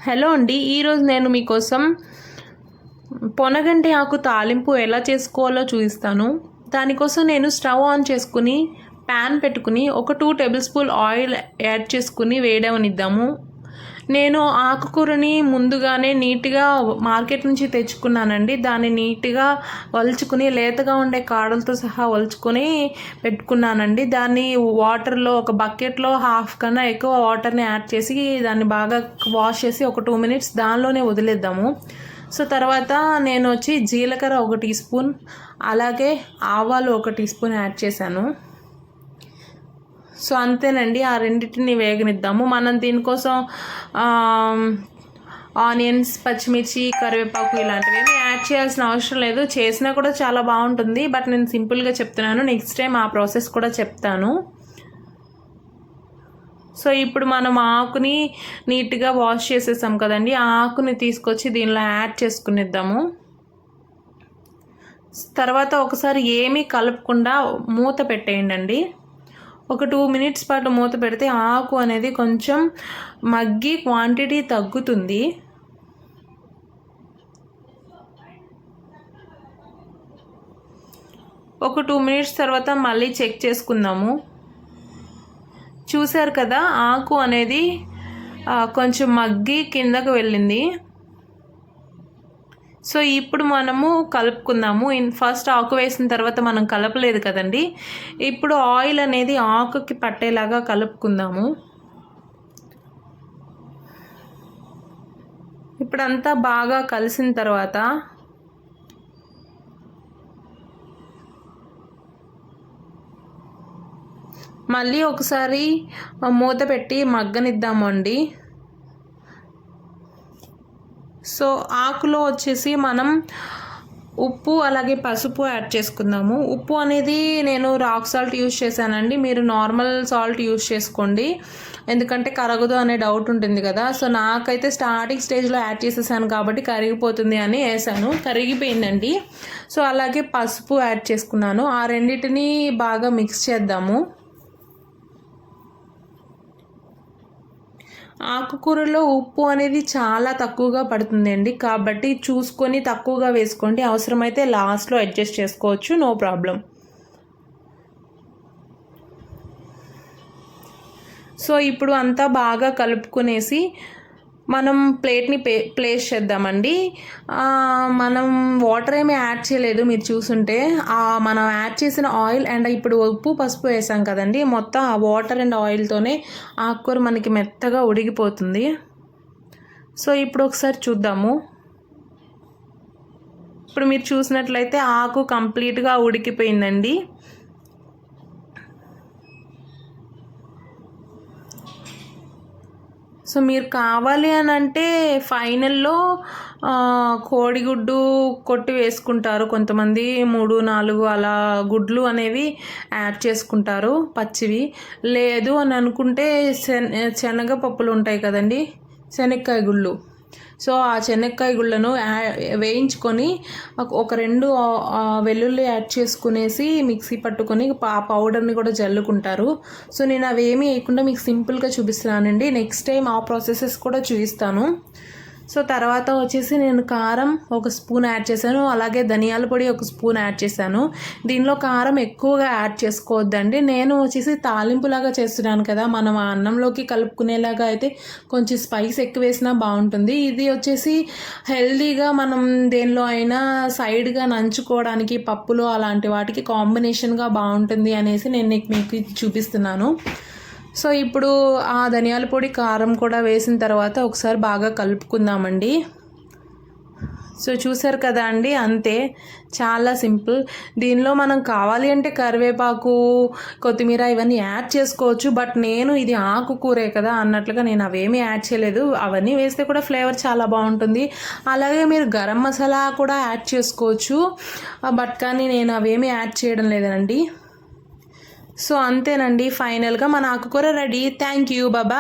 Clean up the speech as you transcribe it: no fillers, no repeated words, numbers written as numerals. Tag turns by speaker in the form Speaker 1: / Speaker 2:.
Speaker 1: Hello అండి, ఈరోజు నేను మీకోసం పొనగంటి ఆకు తాలింపు ఎలా చేసుకోవాలో చూపిస్తాను. దానికోసం నేను స్టవ్ ఆన్ చేసుకుని ప్యాన్ పెట్టుకుని ఒక 2 టేబుల్ స్పూన్ ఆయిల్ యాడ్ చేసుకుని వేయడమనిద్దాము. నేను ఆకుకూరని ముందుగానే నీట్గా మార్కెట్ నుంచి తెచ్చుకున్నానండి. దాన్ని నీట్గా వలుచుకుని లేతగా ఉండే కాడలతో సహా వలుచుకొని పెట్టుకున్నానండి. దాన్ని వాటర్లో ఒక బకెట్లో హాఫ్ కన్నా ఎక్కువ వాటర్ని యాడ్ చేసి దాన్ని బాగా వాష్ చేసి ఒక 2 మినిట్స్ దానిలోనే వదిలేద్దాము. సో తర్వాత నేను వచ్చి జీలకర్ర 1 టీ స్పూన్, అలాగే ఆవాలు 1 టీ స్పూన్ యాడ్ చేశాను. సో అంతేనండి, ఆ రెండింటిని వేగనిద్దాము. మనం దీనికోసం ఆనియన్స్, పచ్చిమిర్చి, కరివేపాకు ఇలాంటివి ఏమీ యాడ్ చేయాల్సిన అవసరం లేదు. చేసినా కూడా చాలా బాగుంటుంది, బట్ నేను సింపుల్గా చెప్తున్నాను. నెక్స్ట్ టైం ఆ ప్రాసెస్ కూడా చెప్తాను. సో ఇప్పుడు మనం ఆకుని నీట్గా వాష్ చేసేసాం కదండి, ఆ ఆకుని తీసుకొచ్చి దీనిలో యాడ్ చేసుకునిద్దాము. తర్వాత ఒకసారి ఏమీ కలపకుండా మూత పెట్టేయండి. ఒక 2 మినిట్స్ పాటు మూత పెడితే ఆకు అనేది కొంచెం మగ్గి క్వాంటిటీ తగ్గుతుంది. ఒక 2 మినిట్స్ తర్వాత మళ్ళీ చెక్ చేసుకుందాము. చూసారు కదా, ఆకు అనేది కొంచెం మగ్గి కిందకు వెళ్ళింది. సో ఇప్పుడు మనము కలుపుకుందాము. ఫస్ట్ ఆకు వేసిన తర్వాత మనం కలపలేదు కదండి. ఇప్పుడు ఆయిల్ అనేది ఆకుకి పట్టేలాగా కలుపుకుందాము. ఇప్పుడంతా బాగా కలిసిన తర్వాత మళ్ళీ ఒకసారి మూత పెట్టి మగ్గనిద్దాము అండి. సో ఆకులో వచ్చేసి మనం ఉప్పు అలాగే పసుపు యాడ్ చేసుకుందాము. ఉప్పు అనేది నేను రాక్ సాల్ట్ యూజ్ చేశానండి. మీరు నార్మల్ సాల్ట్ యూజ్ చేసుకోండి, ఎందుకంటే కరగదు అనే డౌట్ ఉంటుంది కదా. సో నాకైతే స్టార్టింగ్ స్టేజ్లో యాడ్ చేసేసాను కాబట్టి కరిగిపోతుంది అని వేసాను, కరిగిపోయిందండి. సో అలాగే పసుపు యాడ్ చేసుకున్నాను. ఆ రెండింటిని బాగా మిక్స్ చేద్దాము. ఆకుకూరలో ఉప్పు అనేది చాలా తక్కువగా పడుతుందండి, కాబట్టి చూసుకొని తక్కువగా వేసుకోండి. అవసరమైతే లాస్ట్లో అడ్జస్ట్ చేసుకోవచ్చు, నో ప్రాబ్లం. సో ఇప్పుడు అంతా బాగా కలుపుకునేసి మనం ప్లేట్ని ప్లేస్ చేద్దామండి. మనం వాటర్ ఏమీ యాడ్ చేయలేదు, మీరు చూసుంటే మనం యాడ్ చేసిన ఆయిల్ అండ్ ఇప్పుడు ఉప్పు పసుపు వేసాం కదండి, మొత్తం ఆ వాటర్ అండ్ ఆయిల్తోనే ఆకుకూర మనకి మెత్తగా ఉడికిపోతుంది. సో ఇప్పుడు ఒకసారి చూద్దాము. ఇప్పుడు మీరు చూసినట్లయితే ఆకు కంప్లీట్గా ఉడికిపోయిందండి. సో మీరు కావాలి అని అంటే ఫైనల్లో కోడిగుడ్డు కొట్టి వేసుకుంటారు కొంతమంది, 3-4 అలా గుడ్లు అనేవి యాడ్ చేసుకుంటారు పచ్చివి. లేదు అని అనుకుంటే శనగపప్పులు ఉంటాయి కదండి, శనక్కాయ గుళ్ళు. సో ఆ శనక్కాయ గుళ్ళను వేయించుకొని ఒక 2 వెల్లుల్లి యాడ్ చేసుకునేసి మిక్సీ పట్టుకొని ఆ పౌడర్ని కూడా జల్లుకుంటారు. సో నేను అవేమీ వేయకుండా మీకు సింపుల్గా చూపిస్తున్నానండి. నెక్స్ట్ టైం ఆ ప్రాసెసెస్ కూడా చూపిస్తాను. సో తర్వాత వచ్చేసి నేను కారం 1 స్పూన్ యాడ్ చేశాను, అలాగే ధనియాల పొడి 1 స్పూన్ యాడ్ చేశాను. దీనిలో కారం ఎక్కువగా యాడ్ చేసుకోవద్దండి. నేను వచ్చేసి తాలింపులాగా చేస్తున్నాను కదా, మనం అన్నంలోకి కలుపుకునేలాగా అయితే కొంచెం స్పైస్ ఎక్కువ వేసినా బాగుంటుంది. ఇది వచ్చేసి హెల్దీగా మనం దేనిలో అయినా సైడ్గా నంచుకోవడానికి పప్పులు అలాంటి వాటికి కాంబినేషన్గా బాగుంటుంది అనేసి నేను మీకు చూపిస్తున్నాను. సో ఇప్పుడు ఆ ధనియాల పొడి కారం కూడా వేసిన తర్వాత ఒకసారి బాగా కలుపుకుందామండి. సో చూసారు కదా అండి, అంతే, చాలా సింపుల్. దీనిలో మనం కావాలి అంటే కరివేపాకు, కొత్తిమీర ఇవన్నీ యాడ్ చేసుకోవచ్చు, బట్ నేను ఇది ఆకుకూరే కదా అన్నట్లుగా నేను అవేమీ యాడ్ చేయలేదు. అవన్నీ వేస్తే కూడా ఫ్లేవర్ చాలా బాగుంటుంది. అలాగే మీరు గరం మసాలా కూడా యాడ్ చేసుకోవచ్చు, బట్ కానీ నేను అవేమీ యాడ్ చేయడం లేదండి. సో అంతేనండి, ఫైనల్గా మన ఆకుకూర రెడీ. Thank you, Baba.